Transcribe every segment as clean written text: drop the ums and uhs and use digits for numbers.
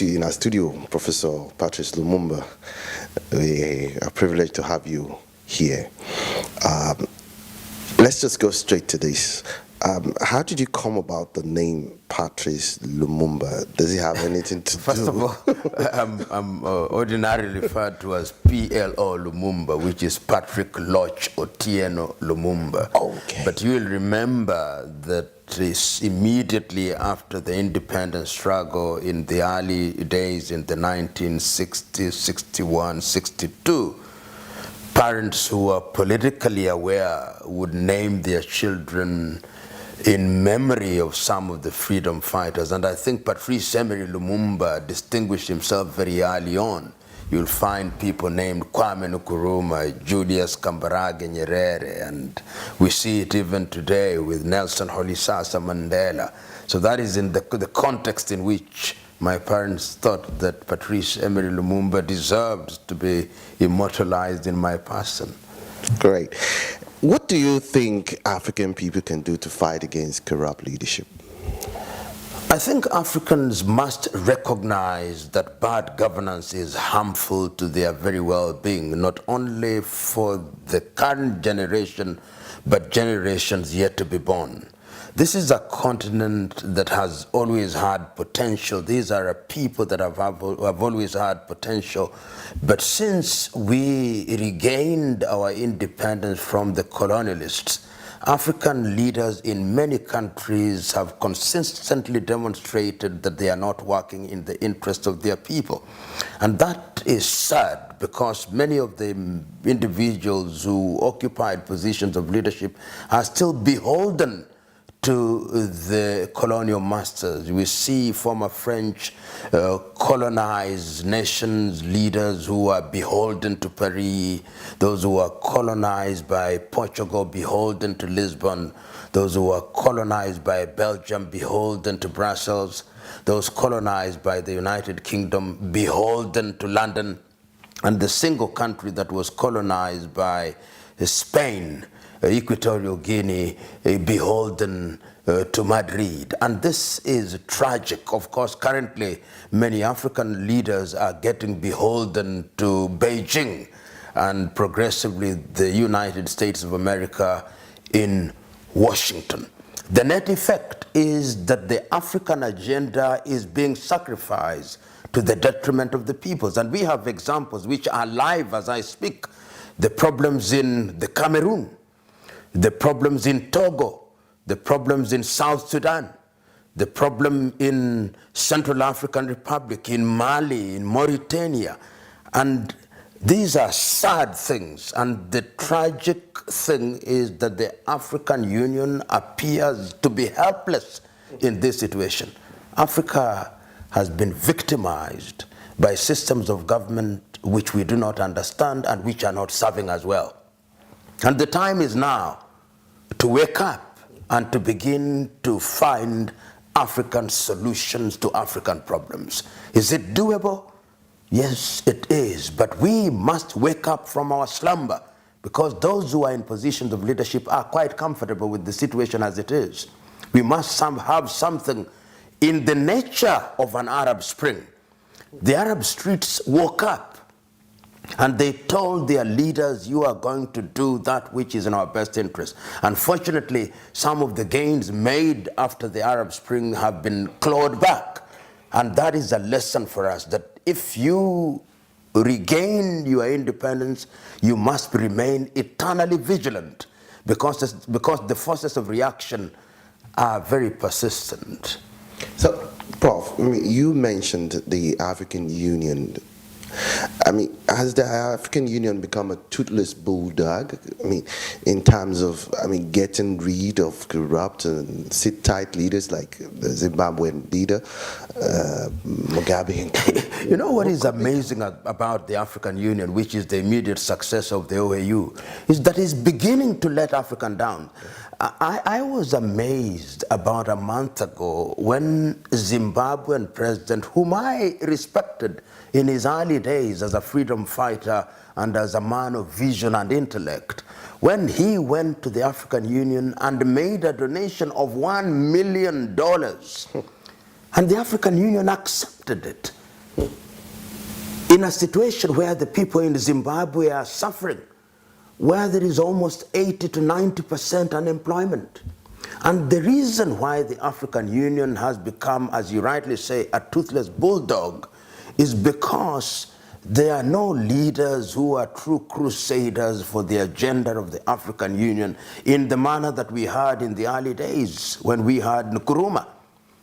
you in our studio, Professor Patrice Lumumba. We are privileged to have you here. Let's just go straight to this. How did you come about the name Patrice Lumumba? Does it have anything to do? First of all, I'm ordinarily referred to as PLO Lumumba, which is Patrick Loch Otieno Lumumba. Okay. But you will remember that immediately after the independence struggle in the early days in the 1960s, 61, 62, parents who are politically aware would name their children in memory of some of the freedom fighters. And I think Patrice Emery Lumumba distinguished himself very early on. You'll find people named Kwame Nkrumah, Julius Kambarage Nyerere, and we see it even today with Nelson Rolihlahla Mandela. So that is in the context in which my parents thought that Patrice Emery Lumumba deserved to be immortalized in my person. Great. What do you think African people can do to fight against corrupt leadership? I think Africans must recognize that bad governance is harmful to their very well-being, not only for the current generation, but generations yet to be born. This is a continent that has always had potential. These are people that have always had potential. But since we regained our independence from the colonialists, African leaders in many countries have consistently demonstrated that they are not working in the interest of their people. And that is sad, because many of the individuals who occupied positions of leadership are still beholden to the colonial masters. We see former French colonized nations, leaders who are beholden to Paris, those who are colonized by Portugal, beholden to Lisbon, those who are colonized by Belgium, beholden to Brussels, those colonized by the United Kingdom, beholden to London, and the single country that was colonized by Spain, Equatorial Guinea, beholden to Madrid. And this is tragic. Of course, currently, many African leaders are getting beholden to Beijing, and progressively the United States of America in Washington. The net effect is that the African agenda is being sacrificed to the detriment of the peoples. And we have examples which are live as I speak. The problems in the Cameroon, the problems in Togo, the problems in South Sudan, the problem in Central African Republic, in Mali, in Mauritania. And these are sad things. And the tragic thing is that the African Union appears to be helpless in this situation. Africa has been victimized by systems of government which we do not understand and which are not serving us well. And the time is now to wake up and to begin to find African solutions to African problems. Is it doable? Yes, it is. But we must wake up from our slumber, because those who are in positions of leadership are quite comfortable with the situation as it is. We must have something in the nature of an Arab Spring. The Arab streets woke up and they told their leaders, you are going to do that which is in our best interest. Unfortunately, some of the gains made after the Arab Spring have been clawed back. And that is a lesson for us, that if you regain your independence, you must remain eternally vigilant, because the forces of reaction are very persistent. So, Prof, you mentioned the African Union. Has the African Union become a toothless bulldog? In terms of, getting rid of corrupt and sit-tight leaders like the Zimbabwean leader, Mugabe. You know what is amazing about the African Union, which is the immediate success of the OAU, is that it's beginning to let Africa down. I was amazed about a month ago when Zimbabwean president, whom I respected in his early days as a freedom fighter and as a man of vision and intellect, when he went to the African Union and made a donation of $1 million, and the African Union accepted it. in a situation where the people in Zimbabwe are suffering, where there is almost 80 to 90% unemployment. And the reason why the African Union has become, as you rightly say, a toothless bulldog is because there are no leaders who are true crusaders for the agenda of the African Union in the manner that we had in the early days when we had Nkrumah,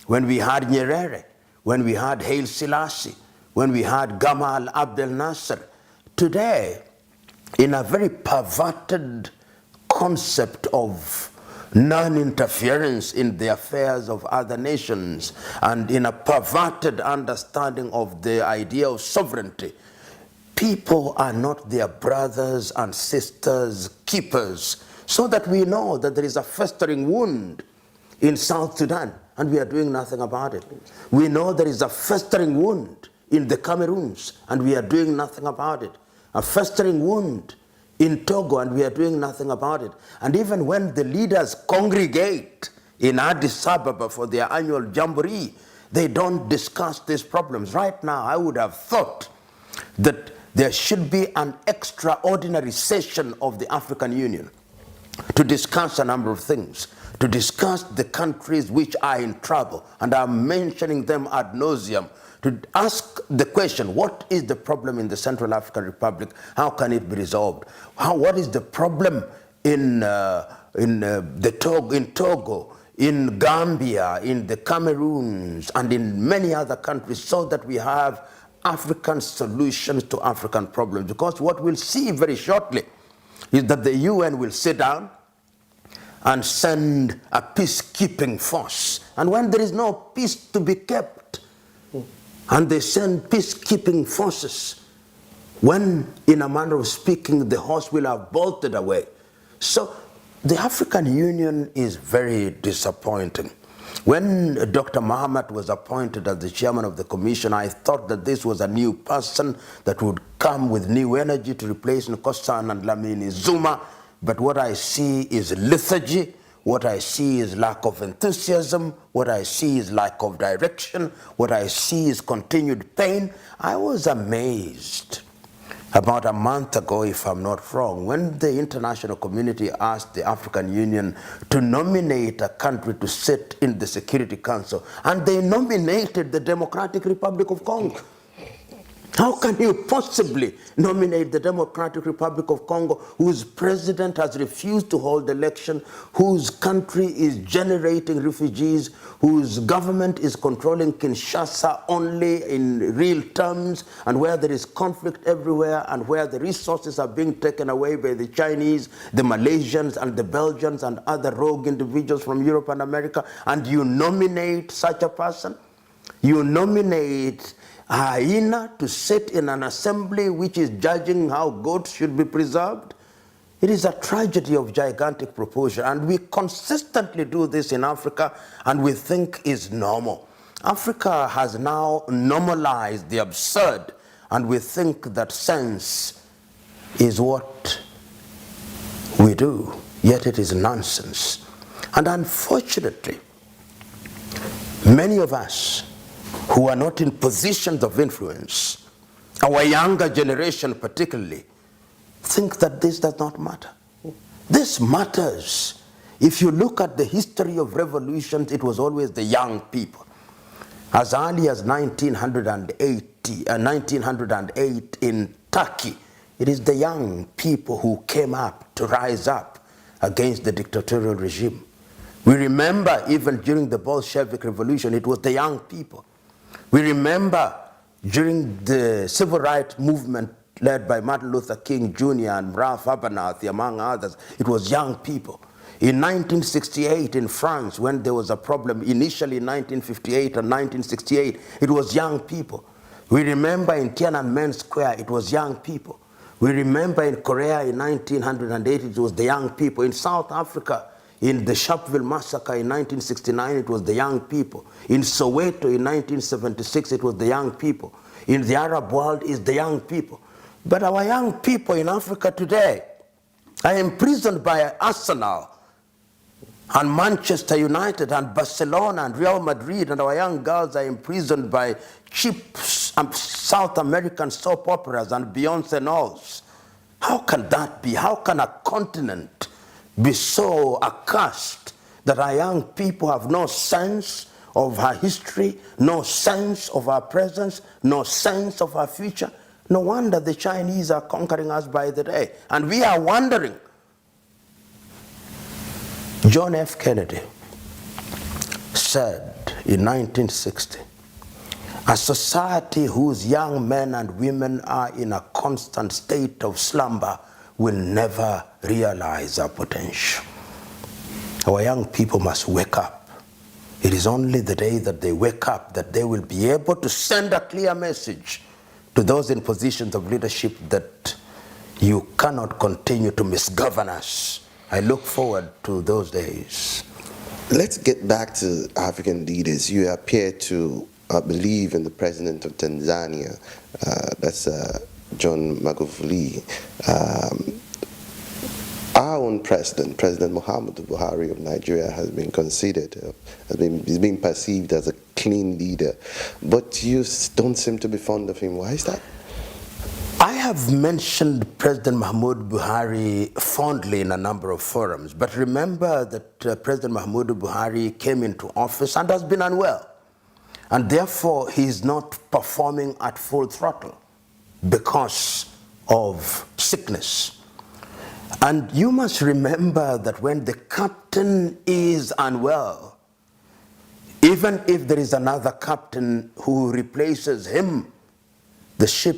when we had Nyerere, when we had Haile Selassie, when we had Gamal Abdel Nasser. Today, in a very perverted concept of non-interference in the affairs of other nations and in a perverted understanding of the idea of sovereignty, people are not their brothers and sisters keepers, so that we know that there is a festering wound in South Sudan and we are doing nothing about it. We know there is a festering wound in the Cameroons and we are doing nothing about it. A festering wound in Togo and we are doing nothing about it. And even when the leaders congregate in Addis Ababa for their annual jamboree, they don't discuss these problems. Right now, I would have thought that there should be an extraordinary session of the African Union to discuss a number of things, to discuss the countries which are in trouble, and I'm mentioning them ad nauseum, to ask the question, what is the problem in the Central African Republic? How can it be resolved? What is the problem in Togo, in Gambia, in the Cameroons, and in many other countries, so that we have African solutions to African problems? Because what we'll see very shortly is that the UN will sit down and send a peacekeeping force. And when there is no peace to be kept, and they send peacekeeping forces, when, in a manner of speaking, the horse will have bolted away. So the African Union is very disappointing. When Dr. Mahamat was appointed as the chairman of the commission, I thought that this was a new person that would come with new energy to replace Nkosana and Lamini Zuma. But what I see is lethargy. What I see is lack of enthusiasm. What I see is lack of direction. What I see is continued pain. I was amazed about a month ago, if I'm not wrong, when the international community asked the African Union to nominate a country to sit in the Security Council, and they nominated the Democratic Republic of Congo. How can you possibly nominate the Democratic Republic of Congo, whose president has refused to hold election, whose country is generating refugees, whose government is controlling Kinshasa only in real terms, and where there is conflict everywhere, and where the resources are being taken away by the Chinese, the Malaysians, and the Belgians, and other rogue individuals from Europe and America, and you nominate such a person? You nominate a hyena to sit in an assembly which is judging how goats should be preserved? It is a tragedy of gigantic proportion, and we consistently do this in Africa, and we think is normal. Africa has now normalized the absurd, and we think that sense is what we do, yet it is nonsense. And unfortunately, many of us who are not in positions of influence, our younger generation particularly, think that this does not matter. This matters. If you look at the history of revolutions, it was always the young people. As early as 1908 in Turkey, it is the young people who came up to rise up against the dictatorial regime. We remember even during the Bolshevik Revolution, it was the young people. We remember during the civil rights movement led by Martin Luther King Jr. and Ralph Abernathy, among others, it was young people. In 1968 in France, when there was a problem, initially in 1958 and 1968, it was young people. We remember in Tiananmen Square, it was young people. We remember in Korea in 1908, it was the young people. In South Africa, in the Sharpeville massacre in 1969, it was the young people. In Soweto in 1976, it was the young people. In the Arab world, it's the young people. But our young people in Africa today are imprisoned by an arsenal and Manchester United and Barcelona and Real Madrid, and our young girls are imprisoned by cheap South American soap operas and Beyonce Knowles. How can that be? How can a continent be so accursed that our young people have no sense of our history, no sense of our presence, no sense of our future? No wonder the Chinese are conquering us by the day. And we are wondering. John F. Kennedy said in 1960, a society whose young men and women are in a constant state of slumber will never realize our potential. Our young people must wake up. It is only the day that they wake up that they will be able to send a clear message to those in positions of leadership that you cannot continue to misgovern us. I look forward to those days. Let's get back to African leaders. You appear to believe in the president of Tanzania, that's John Magufuli. Our own president, President Muhammadu Buhari of Nigeria, has been considered, he's been perceived as a clean leader, but you don't seem to be fond of him. Why is that? I have mentioned President Muhammadu Buhari fondly in a number of forums, but remember that President Muhammadu Buhari came into office and has been unwell. And therefore, he is not performing at full throttle because of sickness. And you must remember that when the captain is unwell, even if there is another captain who replaces him, the ship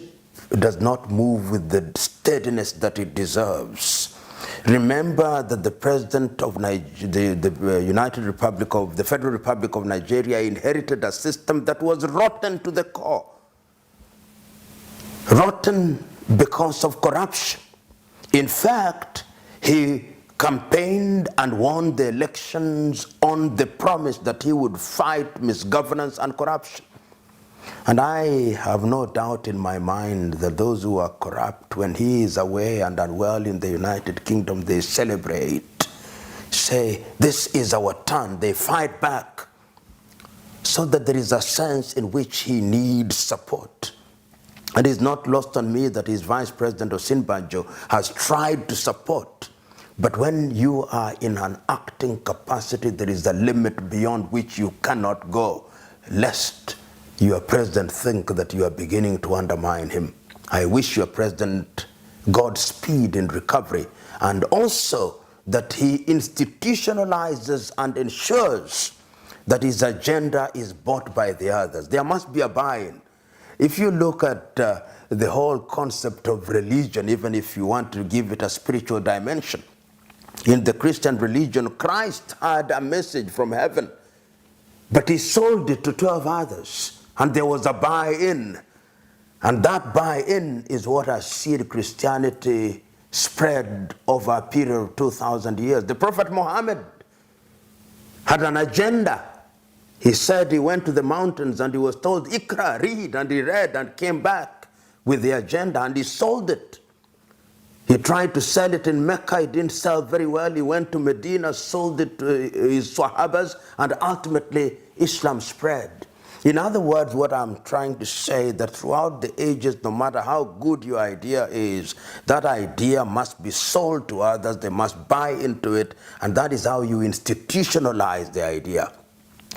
does not move with the steadiness that it deserves. Remember that the president of the United Republic of the Federal Republic of Nigeria inherited a system that was rotten to the core. Rotten because of corruption. In fact, he campaigned and won the elections on the promise that he would fight misgovernance and corruption. And I have no doubt in my mind that those who are corrupt, when he is away and unwell in the United Kingdom, they celebrate, say, this is our turn. They fight back, so that there is a sense in which he needs support. And it's not lost on me that his Vice President Osinbajo has tried to support. But when you are in an acting capacity, there is a limit beyond which you cannot go, lest your president think that you are beginning to undermine him. I wish your president Godspeed in recovery, and also that he institutionalizes and ensures that his agenda is bought by the others. There must be a buy-in. If you look at the whole concept of religion, even if you want to give it a spiritual dimension, in the Christian religion, Christ had a message from heaven, but he sold it to 12 others. And there was a buy-in. And that buy-in is what has seen Christianity spread over a period of 2,000 years. The Prophet Muhammad had an agenda. He said he went to the mountains and he was told, Ikra, read, and he read and came back with the agenda and he sold it. He tried to sell it in Mecca, it didn't sell very well. He went to Medina, sold it to his Sahabas, and ultimately Islam spread. In other words, what I'm trying to say, that throughout the ages, no matter how good your idea is, that idea must be sold to others, they must buy into it, and that is how you institutionalize the idea.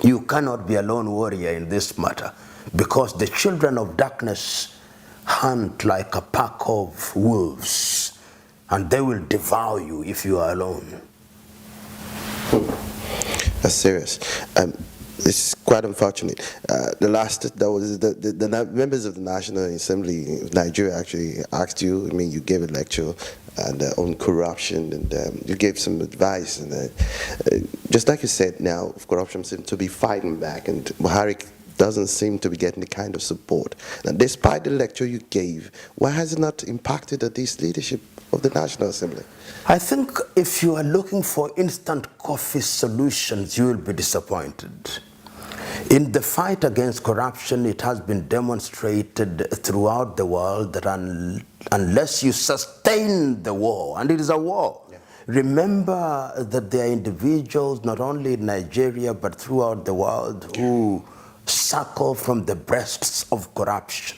You cannot be a lone warrior in this matter, because the children of darkness hunt like a pack of wolves, and they will devour you if you are alone. That's serious. It's quite unfortunate. The members of the National Assembly of Nigeria actually asked you. I mean, you gave a lecture and on corruption, and you gave some advice. And just like you said, now corruption seems to be fighting back, and Buhari doesn't seem to be getting the kind of support. Now, despite the lecture you gave, why has it not impacted this leadership of the National Assembly? I think if you are looking for instant coffee solutions, you will be disappointed. In the fight against corruption, it has been demonstrated throughout the world that unless you sustain the war, and it is a war, remember that there are individuals, not only in Nigeria, but throughout the world, who suckle from the breasts of corruption.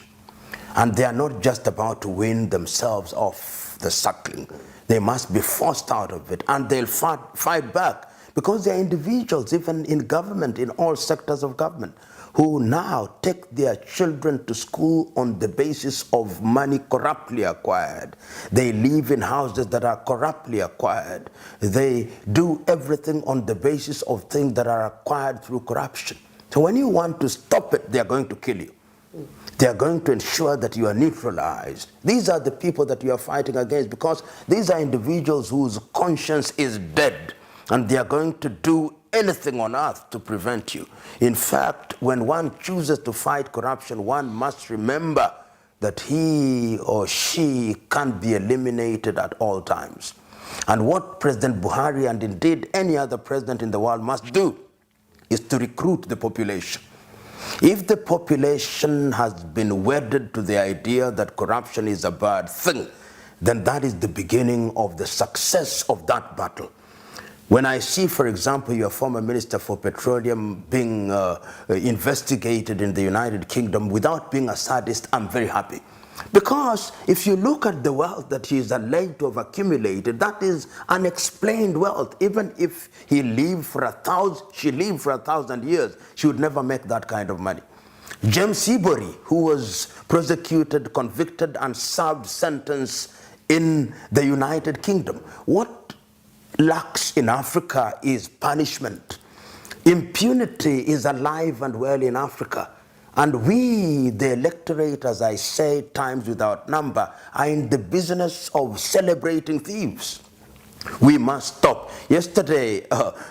And they are not just about to win themselves off the suckling. They must be forced out of it, and they'll fight back, because there are individuals, even in government, in all sectors of government, who now take their children to school on the basis of money corruptly acquired. They live in houses that are corruptly acquired. They do everything on the basis of things that are acquired through corruption. So when you want to stop it, they are going to kill you. They are going to ensure that you are neutralized. These are the people that you are fighting against, because these are individuals whose conscience is dead, and they are going to do anything on earth to prevent you. In fact, when one chooses to fight corruption, one must remember that he or she can't be eliminated at all times. And what President Buhari, and indeed any other president in the world, must do is to recruit the population. If the population has been wedded to the idea that corruption is a bad thing, then that is the beginning of the success of that battle. When I see, for example, your former Minister for Petroleum being investigated in the United Kingdom without being a sadist, I'm very happy. Because if you look at the wealth that he is alleged to have accumulated, that is unexplained wealth. Even if he lived for she lived for 1,000 years, she would never make that kind of money. James Seabury, who was prosecuted, convicted, and served sentence in the United Kingdom. What lacks in Africa is punishment. Impunity is alive and well in Africa. And we, the electorate, as I say, times without number, are in the business of celebrating thieves. We must stop. Yesterday,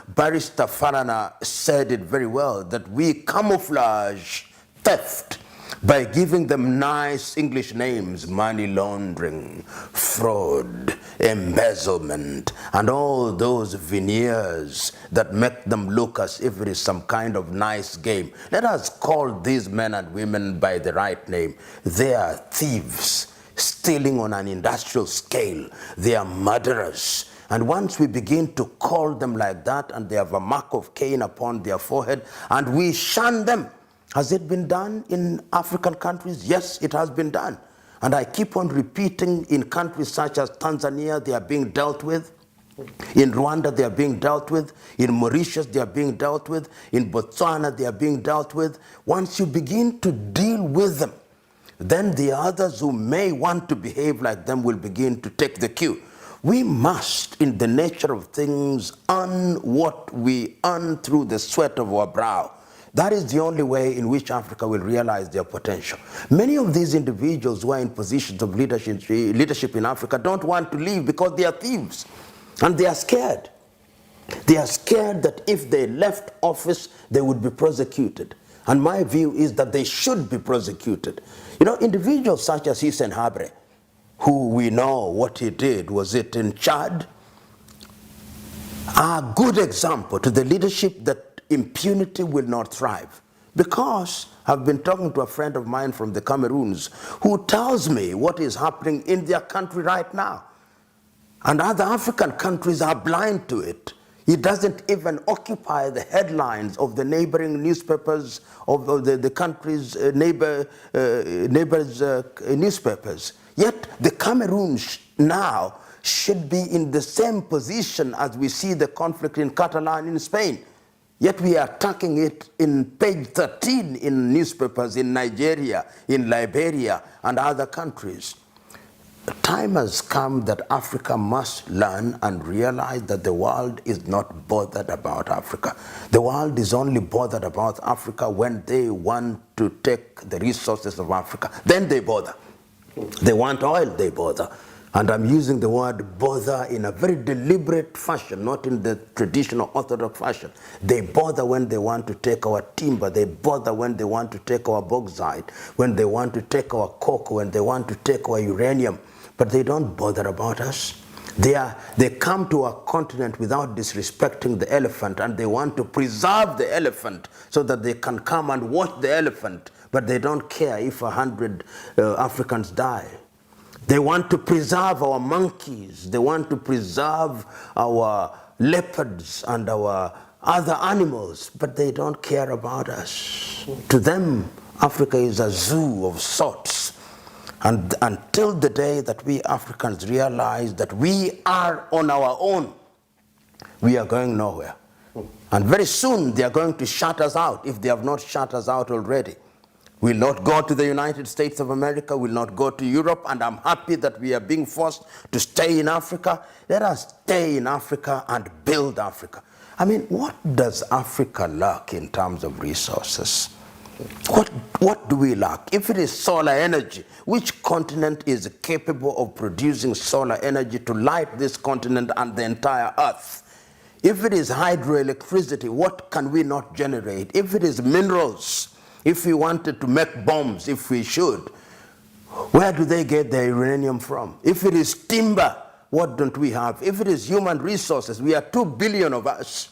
Barrister Farana said it very well, that we camouflage theft by giving them nice English names: money laundering, fraud, embezzlement, and all those veneers that make them look as if it is some kind of nice game. Let us call these men and women by the right name. They are thieves, stealing on an industrial scale. They are murderers. And once we begin to call them like that, and they have a mark of Cain upon their forehead, and we shun them. Has it been done in African countries? Yes, it has been done. And I keep on repeating, in countries such as Tanzania, they are being dealt with. In Rwanda, they are being dealt with. In Mauritius, they are being dealt with. In Botswana, they are being dealt with. Once you begin to deal with them, then the others who may want to behave like them will begin to take the cue. We must, in the nature of things, earn what we earn through the sweat of our brow. That is the only way in which Africa will realize their potential. Many of these individuals who are in positions of leadership in Africa don't want to leave because they are thieves. And they are scared. They are scared that if they left office, they would be prosecuted. And my view is that they should be prosecuted. You know, individuals such as Hissène Habré, who we know what he did, was it in Chad, are a good example to the leadership that impunity will not thrive. Because I've been talking to a friend of mine from the Cameroons who tells me what is happening in their country right now. And other African countries are blind to it. It doesn't even occupy the headlines of the neighboring newspapers of the country's neighbors' newspapers. Yet the Cameroon now should be in the same position as we see the conflict in Catalan in Spain. Yet we are attacking it in page 13 in newspapers in Nigeria, in Liberia, and other countries. The time has come that Africa must learn and realize that the world is not bothered about Africa. The world is only bothered about Africa when they want to take the resources of Africa. Then they bother. They want oil, they bother. And I'm using the word bother in a very deliberate fashion, not in the traditional orthodox fashion. They bother when they want to take our timber. They bother when they want to take our bauxite, when they want to take our coke, when they want to take our uranium. But they don't bother about us. They come to our continent without disrespecting the elephant, and they want to preserve the elephant so that they can come and watch the elephant, but they don't care if 100 Africans die. They want to preserve our monkeys. They want to preserve our leopards and our other animals, but they don't care about us. To them, Africa is a zoo of sorts. And until the day that we Africans realize that we are on our own, we are going nowhere. And very soon they are going to shut us out, if they have not shut us out already. We'll not go to the United States of America, we'll not go to Europe, and I'm happy that we are being forced to stay in Africa. Let us stay in Africa and build Africa. I mean, what does Africa lack in terms of resources? What do we lack? If it is solar energy, which continent is capable of producing solar energy to light this continent and the entire earth? If it is hydroelectricity, what can we not generate? If it is minerals, if we wanted to make bombs, if we should, where do they get their uranium from? If it is timber, what don't we have? If it is human resources, we are 2 billion of us,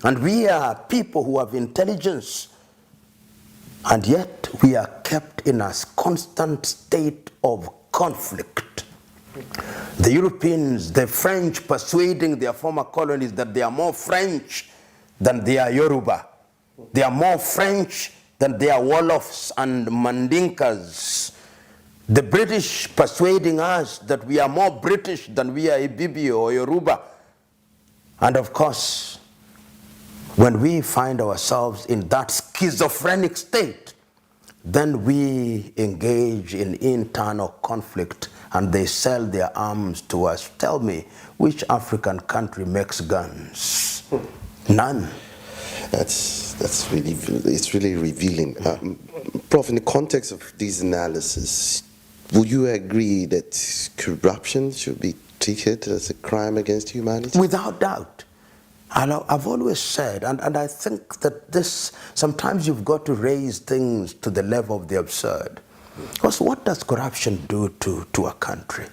and we are people who have intelligence, and yet we are kept in a constant state of conflict. The Europeans, the French persuading their former colonies that they are more French than they are Yoruba. They are more French than they are Wolofs and Mandinkas. The British persuading us that we are more British than we are Ibibio or Yoruba. And of course, when we find ourselves in that schizophrenic state, then we engage in internal conflict and they sell their arms to us. Tell me, which African country makes guns? None. That's really, it's really revealing. Prof, in the context of this analysis, would you agree that corruption should be treated as a crime against humanity? Without doubt. I've always said, and I think that this, sometimes you've got to raise things to the level of the absurd. Because what does corruption do to a country?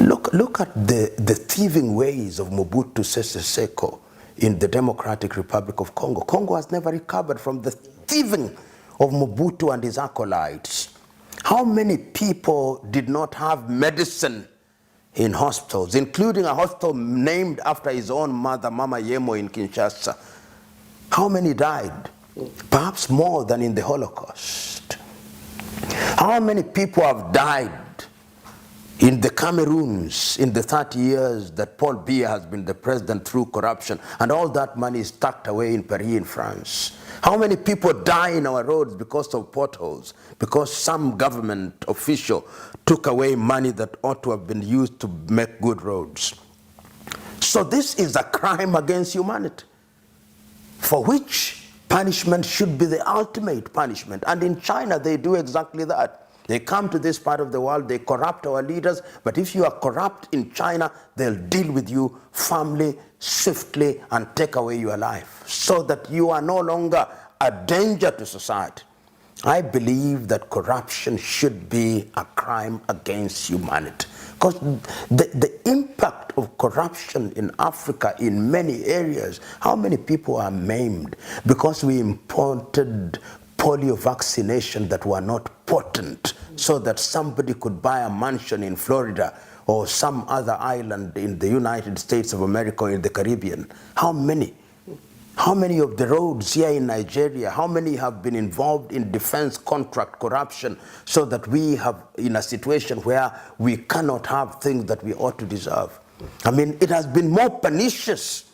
Yeah. Look at the thieving ways of Mobutu Sese Seko in the Democratic Republic of Congo. Congo has never recovered from the thieving of Mobutu and his acolytes. How many people did not have medicine in hospitals, including a hospital named after his own mother, Mama Yemo in Kinshasa? How many died? Perhaps more than in the Holocaust. How many people have died in the Cameroons in the 30 years that Paul Biya has been the president through corruption, and all that money is tucked away in Paris in France? How many people die in our roads because of potholes, because some government official took away money that ought to have been used to make good roads? So this is a crime against humanity, for which punishment should be the ultimate punishment. And in China, they do exactly that. They come to this part of the world, they corrupt our leaders, but if you are corrupt in China, they'll deal with you firmly, swiftly, and take away your life, so that you are no longer a danger to society. I believe that corruption should be a crime against humanity, because the impact of corruption in Africa in many areas, how many people are maimed because we imported polio vaccination that were not potent, so that somebody could buy a mansion in Florida or some other island in the United States of America or in the Caribbean. How many? How many of the roads here in Nigeria, how many have been involved in defense contract corruption, so that we have in a situation where we cannot have things that we ought to deserve? I mean, it has been more pernicious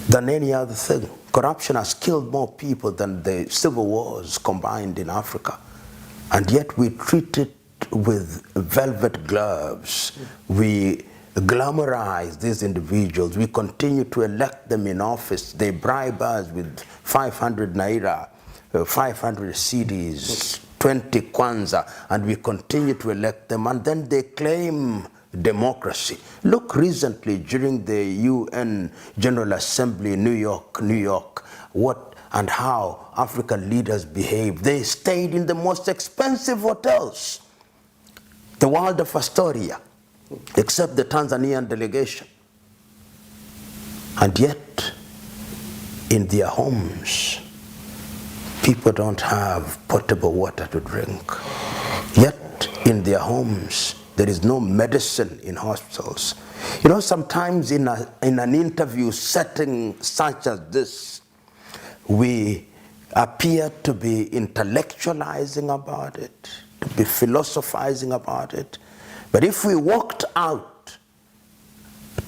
than any other thing. Corruption has killed more people than the civil wars combined in Africa. And yet we treat it with velvet gloves. We glamorize these individuals. We continue to elect them in office. They bribe us with 500 naira, 500 cedis, 20 kwanza, and we continue to elect them. And then they claim democracy. Look recently during the UN General Assembly in New York, what and how African leaders behaved. They stayed in the most expensive hotels, the world of Astoria, except the Tanzanian delegation. And yet, in their homes, people don't have potable water to drink. Yet in their homes, there is no medicine in hospitals. You know, sometimes in an interview setting such as this, we appear to be intellectualizing about it, to be philosophizing about it. But if we walked out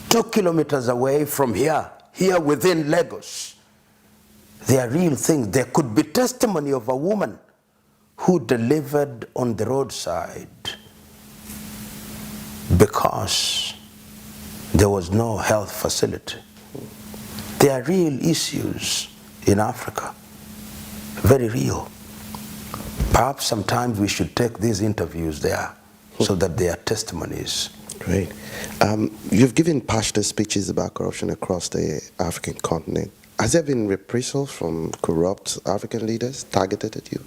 2 kilometers away from here within Lagos, there are real things. There could be testimony of a woman who delivered on the roadside because there was no health facility. There are real issues in Africa, very real. Perhaps sometimes we should take these interviews there so that they are testimonies. Great. You've given passionate speeches about corruption across the African continent. Has there been reprisals from corrupt African leaders targeted at you?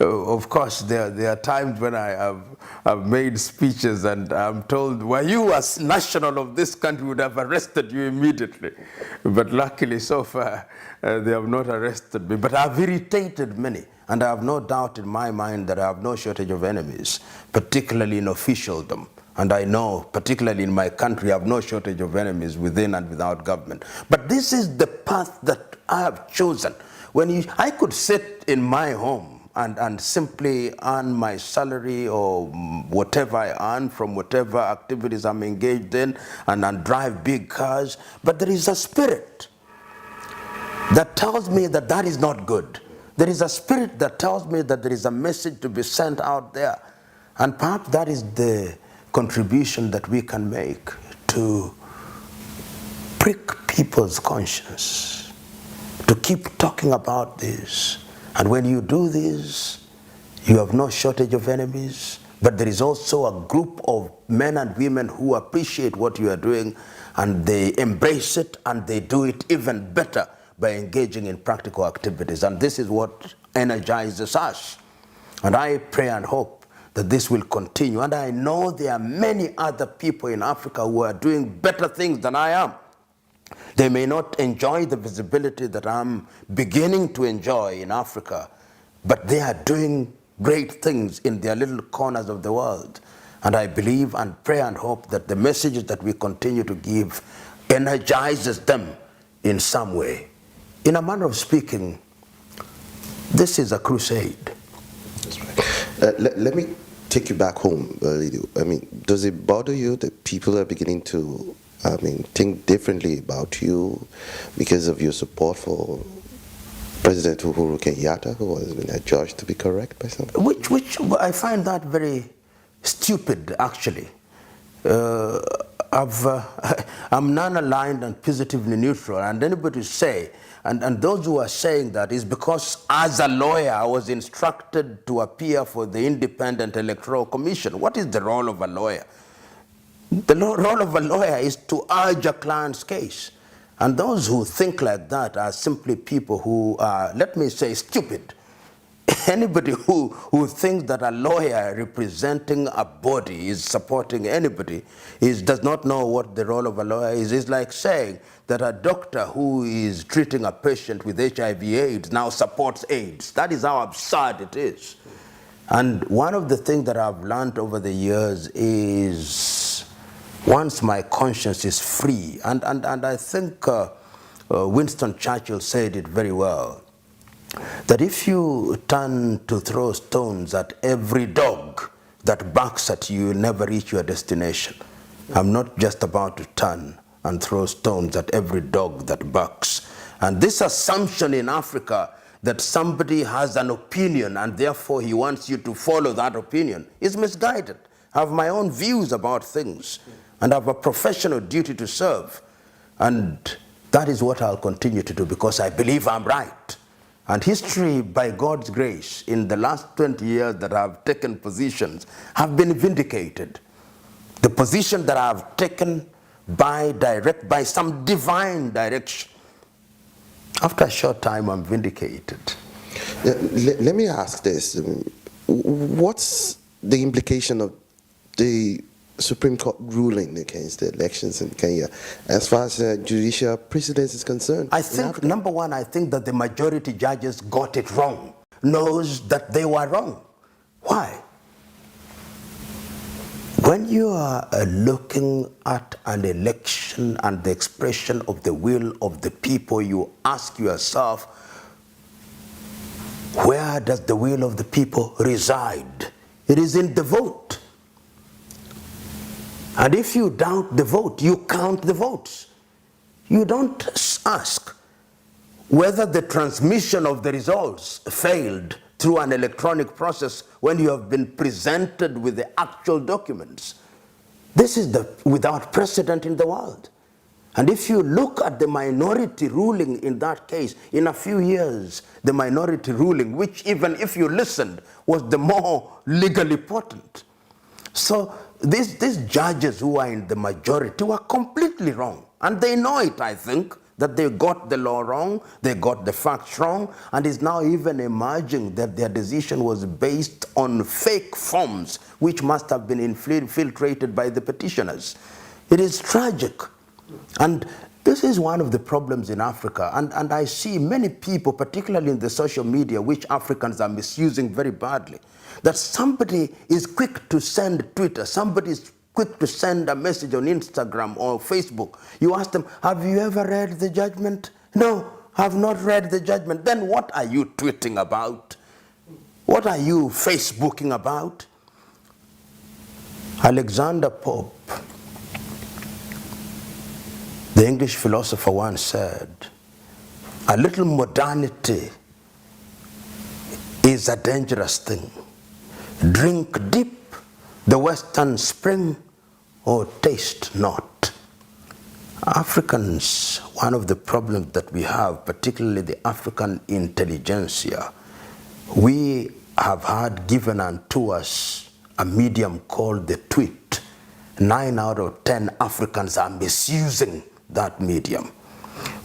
Of course, there are times when I've made speeches and I'm told, were you as national of this country would have arrested you immediately. But luckily so far, they have not arrested me. But I've irritated many. And I have no doubt in my mind that I have no shortage of enemies, particularly in officialdom. And I know, particularly in my country, I have no shortage of enemies within and without government. But this is the path that I have chosen. I could sit in my home and simply earn my salary or whatever I earn from whatever activities I'm engaged in and drive big cars. But there is a spirit that tells me that that is not good. There is a spirit that tells me that there is a message to be sent out there. And perhaps that is the contribution that we can make to prick people's conscience, to keep talking about this. And when you do this, you have no shortage of enemies, but there is also a group of men and women who appreciate what you are doing, and they embrace it, and they do it even better by engaging in practical activities. And this is what energizes us. And I pray and hope that this will continue. And I know there are many other people in Africa who are doing better things than I am. They may not enjoy the visibility that I'm beginning to enjoy in Africa, but they are doing great things in their little corners of the world. And I believe and pray and hope that the messages that we continue to give energizes them in some way. In a manner of speaking, this is a crusade. That's right. Let me take you back home a little. I mean, does it bother you that people are beginning to, think differently about you because of your support for President Uhuru Kenyatta, who has been adjudged to be correct by some? Which I find that very stupid, actually. I'm non-aligned and positively neutral, and anybody say, and those who are saying that is because as a lawyer I was instructed to appear for the Independent Electoral Commission. What is the role of a lawyer? The role of a lawyer is to urge a client's case. And those who think like that are simply people who are, let me say, stupid. Anybody who thinks that a lawyer representing a body is supporting anybody does not know what the role of a lawyer is. It's like saying that a doctor who is treating a patient with HIV/AIDS now supports AIDS. That is how absurd it is. And one of the things that I've learned over the years is once my conscience is free, and I think Winston Churchill said it very well, that if you turn to throw stones at every dog that barks at you, you'll never reach your destination. I'm not just about to turn and throw stones at every dog that barks. And this assumption in Africa that somebody has an opinion and therefore he wants you to follow that opinion is misguided. I have my own views about things and I have a professional duty to serve. And that is what I'll continue to do because I believe I'm right. And history, by God's grace, in the last 20 years that I've taken positions, have been vindicated. The position that I've taken by some divine direction, after a short time, I'm vindicated. Let me ask this. What's the implication of the Supreme Court ruling against the elections in Kenya as far as judicial precedence is concerned? I think, number one, I think that the majority judges got it wrong, knows that they were wrong. Why? When you are looking at an election and the expression of the will of the people, you ask yourself, where does the will of the people reside? It is in the vote. And if you doubt the vote, you count the votes. You don't ask whether the transmission of the results failed through an electronic process when you have been presented with the actual documents. This is without precedent in the world. And if you look at the minority ruling in that case, in a few years, the minority ruling, which even if you listened, was the more legally potent. So these judges who are in the majority were completely wrong. And they know it, I think, that they got the law wrong, they got the facts wrong, and it's now even emerging that their decision was based on fake forms, which must have been infiltrated by the petitioners. It is tragic. And this is one of the problems in Africa. And I see many people, particularly in the social media, which Africans are misusing very badly, that somebody is quick to send Twitter, somebody is quick to send a message on Instagram or Facebook. You ask them, have you ever read the judgment? No, I have not read the judgment. Then what are you tweeting about? What are you Facebooking about? Alexander Pope, the English philosopher, once said, a little modernity is a dangerous thing. Drink deep the western spring or taste not. Africans, one of the problems that we have, particularly the African intelligentsia, we have had given unto us a medium called the tweet. 9 out of 10 Africans are misusing that medium.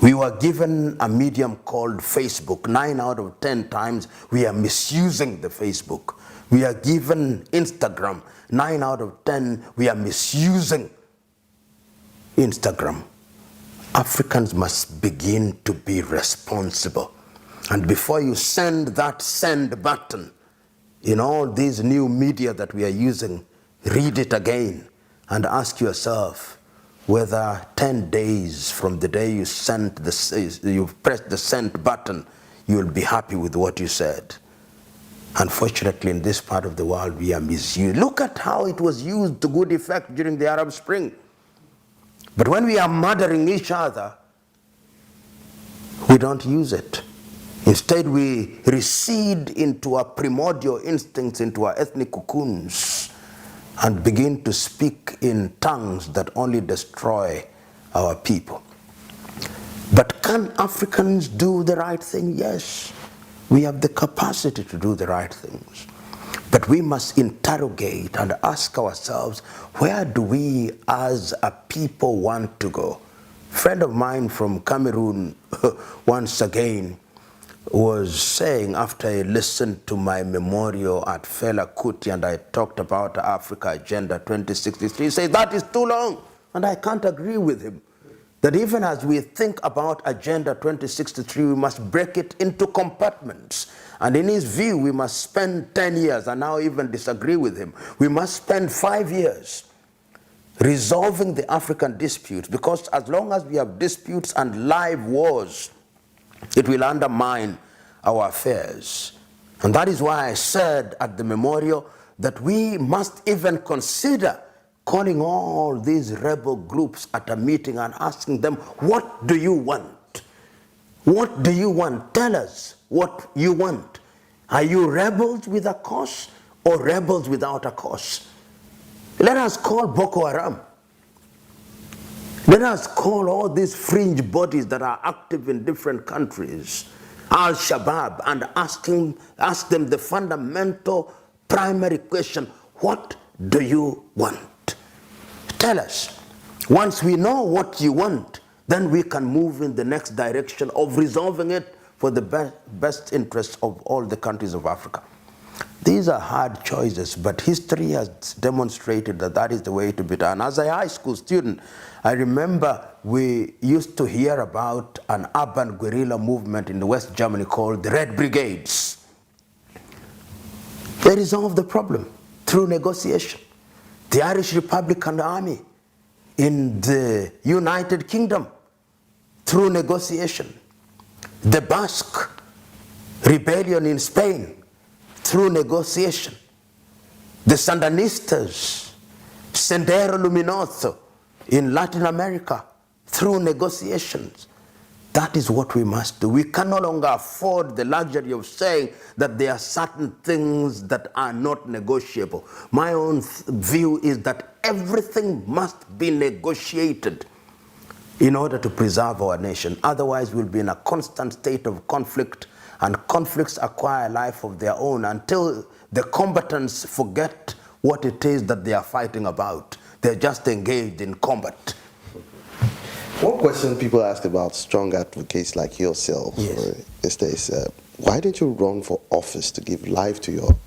We were given a medium called Facebook. 9 out of 10 times we are misusing the Facebook. We are given Instagram. 9 out of 10 we are misusing Instagram. Africans must begin to be responsible. And before you send that send button in all these new media that we are using, read it again and ask yourself whether 10 days from the day you pressed the send button, you will be happy with what you said. Unfortunately, in this part of the world, we are misused. Look at how it was used to good effect during the Arab Spring. But when we are murdering each other, we don't use it. Instead, we recede into our primordial instincts, into our ethnic cocoons, and begin to speak in tongues that only destroy our people. But can Africans do the right thing? Yes. We have the capacity to do the right things. But we must interrogate and ask ourselves, where do we as a people want to go? A friend of mine from Cameroon once again was saying, after I listened to my memorial at Fela Kuti and I talked about Africa Agenda 2063, he said, that is too long. And I can't agree with him. That even as we think about Agenda 2063, we must break it into compartments. And in his view, we must spend 10 years, and now even disagree with him. We must spend 5 years resolving the African disputes, because as long as we have disputes and live wars, it will undermine our affairs. And that is why I said at the memorial that we must even consider calling all these rebel groups at a meeting and asking them, what do you want? What do you want? Tell us what you want. Are you rebels with a cause or rebels without a cause? Let us call Boko Haram. Let us call all these fringe bodies that are active in different countries Al-Shabaab, and ask them the fundamental primary question, what do you want? Tell us. Once we know what you want, then we can move in the next direction of resolving it for the best interests of all the countries of Africa. These are hard choices, but history has demonstrated that that is the way to be done. As a high school student, I remember we used to hear about an urban guerrilla movement in West Germany called the Red Brigades. They resolved the problem through negotiation. The Irish Republican Army in the United Kingdom, through negotiation. The Basque rebellion in Spain, through negotiation. The Sandinistas, Sendero Luminoso in Latin America, through negotiations. That is what we must do. We can no longer afford the luxury of saying that there are certain things that are not negotiable. My own view is that everything must be negotiated in order to preserve our nation. Otherwise, we'll be in a constant state of conflict, and conflicts acquire a life of their own until the combatants forget what it is that they are fighting about. They're just engaged in combat. One question people ask about strong advocates like yourself is this: why didn't you run for office to give life to your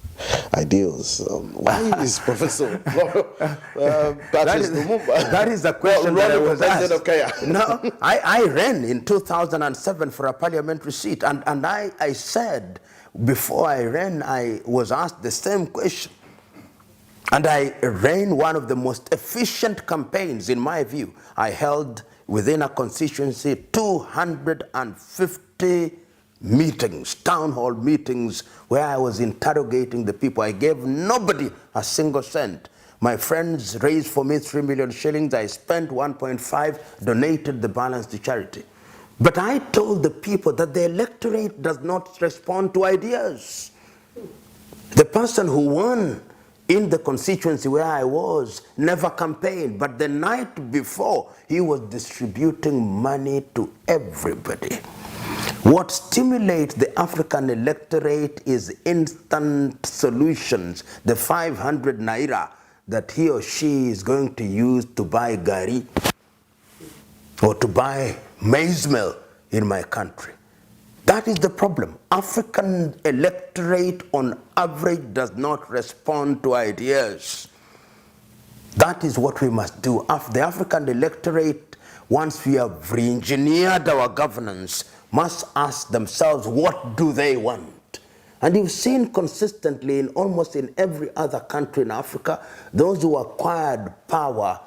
ideals? Why is Professor Patrice Lumumba? That is the question that I was asked. Of Kenya? No, I ran in 2007 for a parliamentary seat, and I said, before I ran, I was asked the same question. And I ran one of the most efficient campaigns, in my view. I held within a constituency 250 meetings, town hall meetings, where I was interrogating the people. I gave nobody a single cent. My friends raised for me 3 million shillings. I spent 1.5, donated the balance to charity. But I told the people that the electorate does not respond to ideas. The person who won in the constituency where I was never campaigned, but the night before he was distributing money to everybody. What stimulates the African electorate is instant solutions. The 500 naira that he or she is going to use to buy gari or to buy maize meal in my country. That is the problem. African electorate on average does not respond to ideas. That is what we must do. The African electorate, once we have re-engineered our governance, must ask themselves, what do they want? And you've seen consistently in almost in every other country in Africa, those who acquired power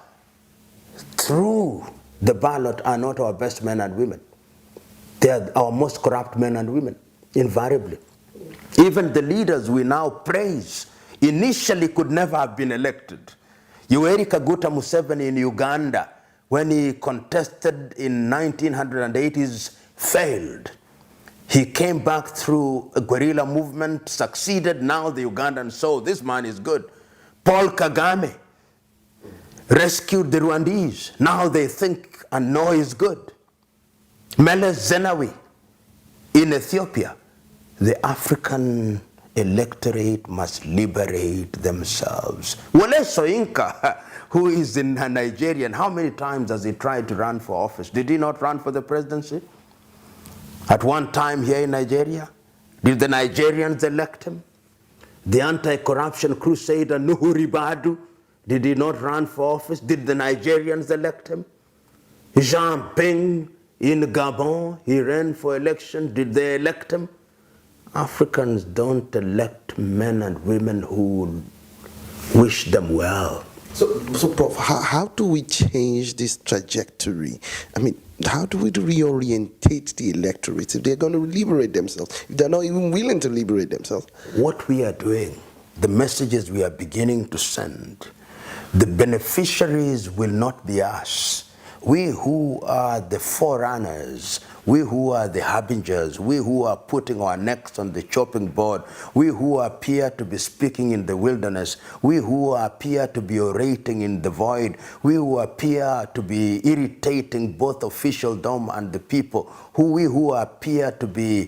through the ballot are not our best men and women. They are our most corrupt men and women, invariably. Even the leaders we now praise initially could never have been elected. Yoweri Kaguta Museveni in Uganda, when he contested in 1980s, failed. He came back through a guerrilla movement, succeeded. Now the Ugandans saw this man is good. Paul Kagame rescued the Rwandese. Now they think and know he's good. Meles Zenawi in Ethiopia. The African electorate must liberate themselves. Wole Soyinka, who is in Nigerian, how many times has he tried to run for office? Did he not run for the presidency? At one time here in Nigeria, did the Nigerians elect him? The anti-corruption crusader Nuhu Ribadu, did he not run for office? Did the Nigerians elect him? Jean Ping in Gabon, he ran for election. Did they elect him? Africans don't elect men and women who wish them well. So Prof, how do we change this trajectory? I mean, how do we reorientate the electorate if they're going to liberate themselves, if they're not even willing to liberate themselves? What we are doing, the messages we are beginning to send, the beneficiaries will not be us. We who are the forerunners, we who are the harbingers, we who are putting our necks on the chopping board, we who appear to be speaking in the wilderness, we who appear to be orating in the void, we who appear to be irritating both officialdom and the people, we who appear to be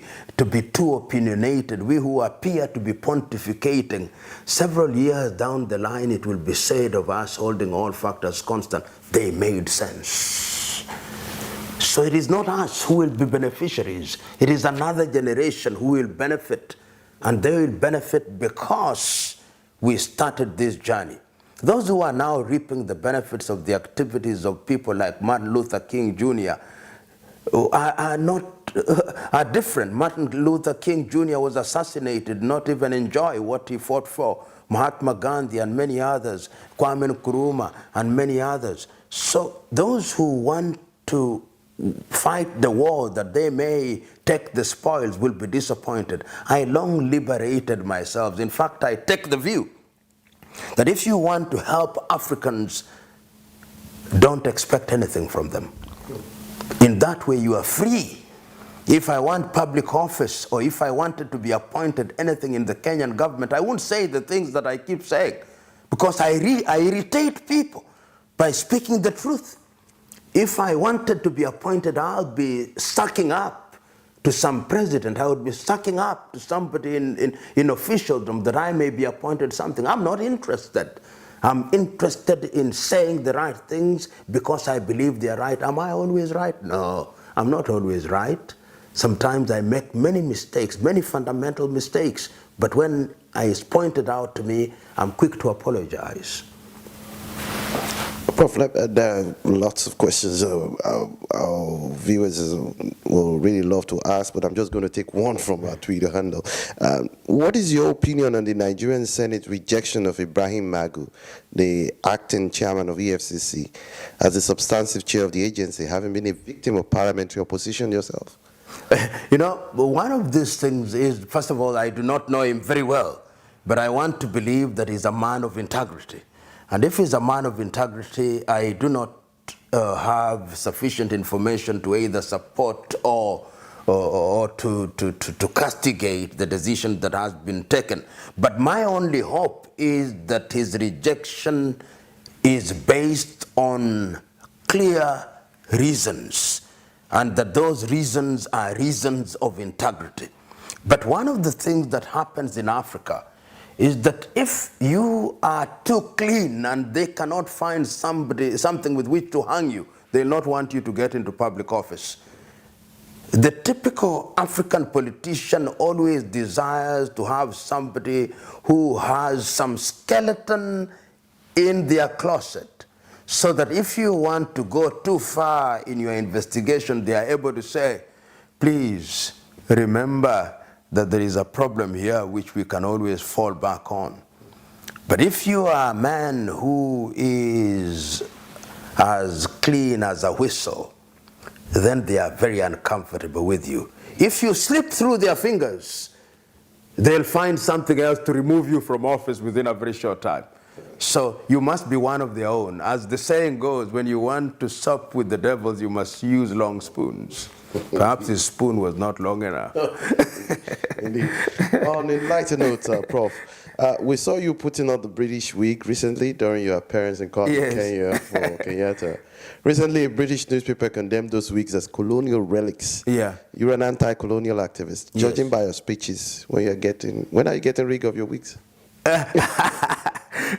too opinionated, we who appear to be pontificating. Several years down the line, it will be said of us, holding all factors constant, they made sense. So it is not us who will be beneficiaries. It is another generation who will benefit. And they will benefit because we started this journey. Those who are now reaping the benefits of the activities of people like Martin Luther King Jr. are not are different. Martin Luther King Jr. was assassinated, not even enjoy what he fought for. Mahatma Gandhi and many others, Kwame Nkrumah and many others. So those who want to fight the war that they may take the spoils will be disappointed. I long liberated myself. In fact, I take the view that if you want to help Africans, don't expect anything from them. In that way, you are free. If I want public office, or if I wanted to be appointed anything in the Kenyan government, I won't say the things that I keep saying, because I irritate people by speaking the truth. If I wanted to be appointed, I'll be sucking up to some president. I would be sucking up to somebody in officialdom that I may be appointed something. I'm not interested. I'm interested in saying the right things because I believe they are right. Am I always right? No, I'm not always right. Sometimes I make many mistakes, many fundamental mistakes, but when it's pointed out to me, I'm quick to apologize. Prof, there are lots of questions our viewers will really love to ask, but I'm just going to take one from our Twitter handle. What is your opinion on the Nigerian Senate rejection of Ibrahim Magu, the acting chairman of EFCC, as the substantive chair of the agency, having been a victim of parliamentary opposition yourself? You know, one of these things is, first of all, I do not know him very well, but I want to believe that he's a man of integrity. And if he's a man of integrity, I do not have sufficient information to either support or to castigate the decision that has been taken. But my only hope is that his rejection is based on clear reasons, and that those reasons are reasons of integrity. But one of the things that happens in Africa is that if you are too clean and they cannot find something with which to hang you, they'll not want you to get into public office. The typical African politician always desires to have somebody who has some skeleton in their closet, so that if you want to go too far in your investigation, they are able to say, please remember that there is a problem here which we can always fall back on. But if you are a man who is as clean as a whistle, then they are very uncomfortable with you. If you slip through their fingers, they'll find something else to remove you from office within a very short time. So you must be one of their own. As the saying goes, when you want to sup with the devils, you must use long spoons. Perhaps his spoon was not long enough. Indeed. On a lighter note, Prof, we saw you putting on the British wig recently during your appearance in court in Kenya for Kenyatta. Recently, a British newspaper condemned those wigs as colonial relics. Yeah. You're an anti-colonial activist. Yes. Judging by your speeches, when are you getting rid of your wigs?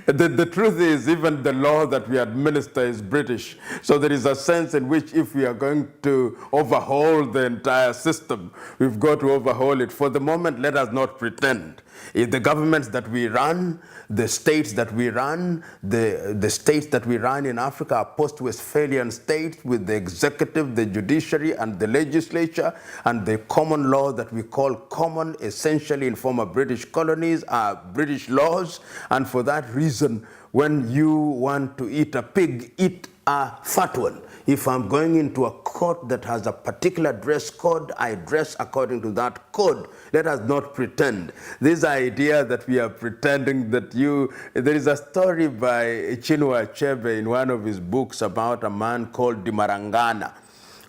The truth is, even the law that we administer is British. So there is a sense in which if we are going to overhaul the entire system, we've got to overhaul it. For the moment, let us not pretend. If the governments that we run, the states that we run, the states that we run in Africa are post-Westphalian states with the executive, the judiciary, and the legislature, and the common law that we call common, essentially in former British colonies, are British laws. And for that reason, when you want to eat a pig, eat a fat one. If I'm going into a court that has a particular dress code, I dress according to that code. Let us not pretend. This idea that we are pretending that there is a story by Chinua Achebe in one of his books about a man called Dimarangana,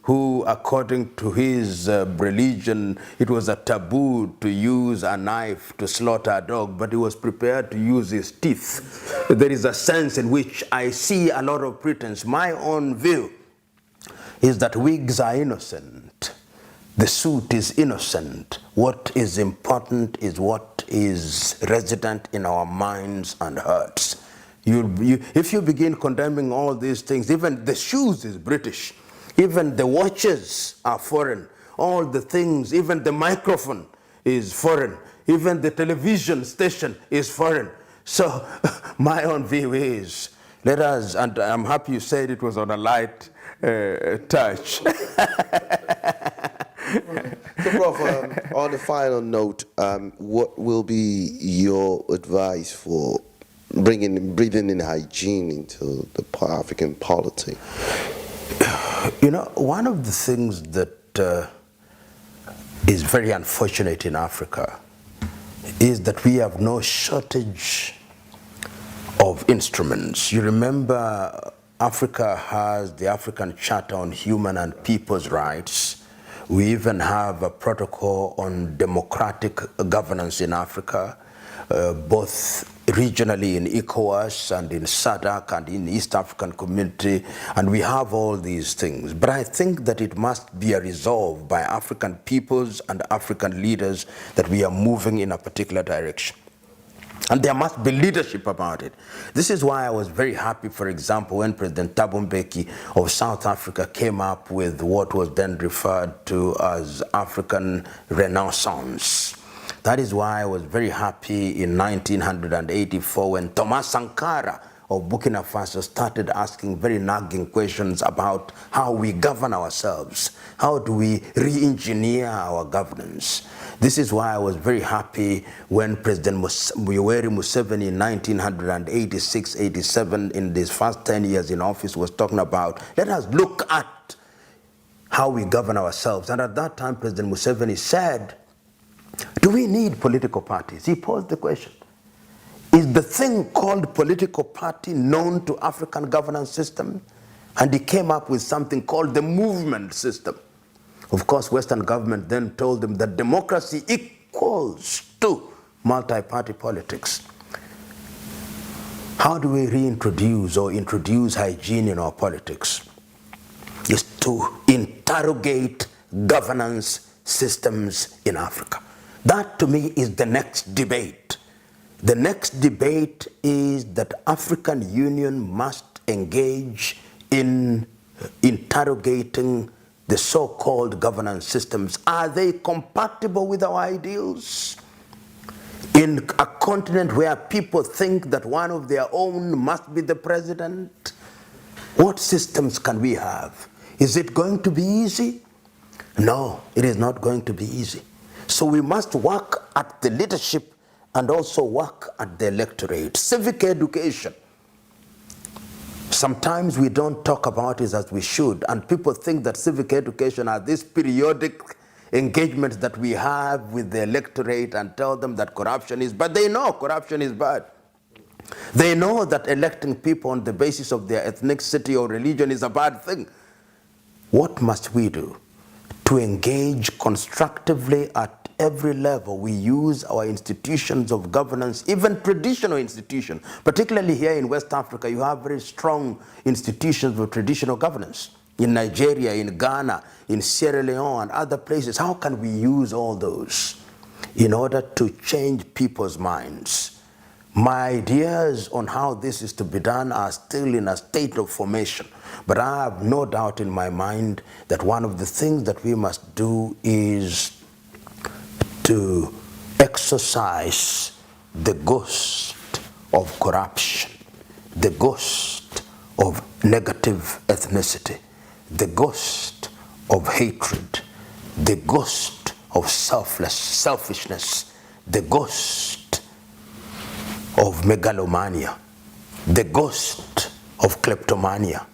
who, according to his religion, it was a taboo to use a knife to slaughter a dog, but he was prepared to use his teeth. There is a sense in which I see a lot of pretense. My own view is that wigs are innocent. The suit is innocent. What is important is what is resident in our minds and hearts. If you begin condemning all these things, even the shoes is British. Even the watches are foreign. All the things, even the microphone is foreign. Even the television station is foreign. So my own view is, let us, and I'm happy you said it was on a light touch. So, Prof, on a final note, what will be your advice for breathing in hygiene into the African polity? You know, one of the things that is very unfortunate in Africa is that we have no shortage of instruments. You remember Africa has the African Charter on Human and People's Rights. We even have a protocol on democratic governance in Africa, both regionally in ECOWAS and in SADC and in East African Community, and we have all these things. But I think that it must be a resolve by African peoples and African leaders that we are moving in a particular direction. And there must be leadership about it. This is why I was very happy, for example, when President Thabo Mbeki of South Africa came up with what was then referred to as African Renaissance. That is why I was very happy in 1984 when Thomas Sankara of Burkina Faso started asking very nagging questions about how we govern ourselves. How do we re-engineer our governance? This is why I was very happy when President Yoweri Museveni in 1986-87, in his first 10 years in office, was talking about, let us look at how we govern ourselves. And at that time, President Museveni said, do we need political parties? He posed the question. Is the thing called political party known to African governance system? And he came up with something called the movement system. Of course, Western government then told him that democracy equals to multi-party politics. How do we reintroduce or introduce hygiene in our politics? Is to interrogate governance systems in Africa. That to me is the next debate. The next debate is that African Union must engage in interrogating the so-called governance systems. Are they compatible with our ideals? In a continent where people think that one of their own must be the president, what systems can we have? Is it going to be easy? No, it is not going to be easy. So we must work at the leadership and also work at the electorate. Civic education. Sometimes we don't talk about it as we should, and people think that civic education are these periodic engagements that we have with the electorate and tell them that corruption is bad. They know corruption is bad. They know that electing people on the basis of their ethnicity or religion is a bad thing. What must we do? To engage constructively at every level. We use our institutions of governance, even traditional institutions. Particularly here in West Africa, you have very strong institutions of traditional governance. In Nigeria, in Ghana, in Sierra Leone, and other places. How can we use all those in order to change people's minds? My ideas on how this is to be done are still in a state of formation. But I have no doubt in my mind that one of the things that we must do is to exorcise the ghost of corruption, the ghost of negative ethnicity, the ghost of hatred, the ghost of selfishness, the ghost of megalomania, the ghost of kleptomania,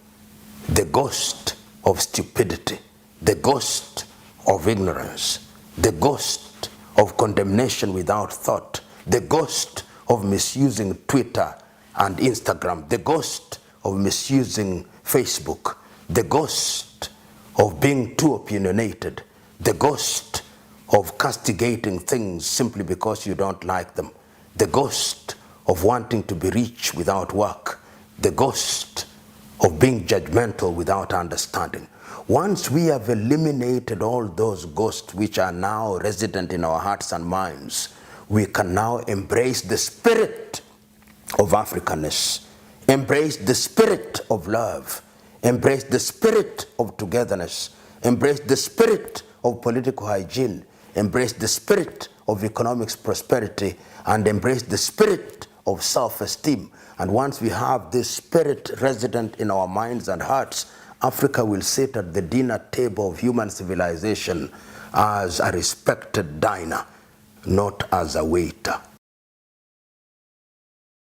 the ghost of stupidity, the ghost of ignorance, the ghost of condemnation without thought, the ghost of misusing Twitter and Instagram, the ghost of misusing Facebook, the ghost of being too opinionated, the ghost of castigating things simply because you don't like them, the ghost of wanting to be rich without work, the ghost of being judgmental without understanding. Once we have eliminated all those ghosts which are now resident in our hearts and minds, we can now embrace the spirit of Africanness, embrace the spirit of love, embrace the spirit of togetherness, embrace the spirit of political hygiene, embrace the spirit of economic prosperity, and embrace the spirit of self-esteem. And once we have this spirit resident in our minds and hearts, Africa will sit at the dinner table of human civilization as a respected diner, not as a waiter.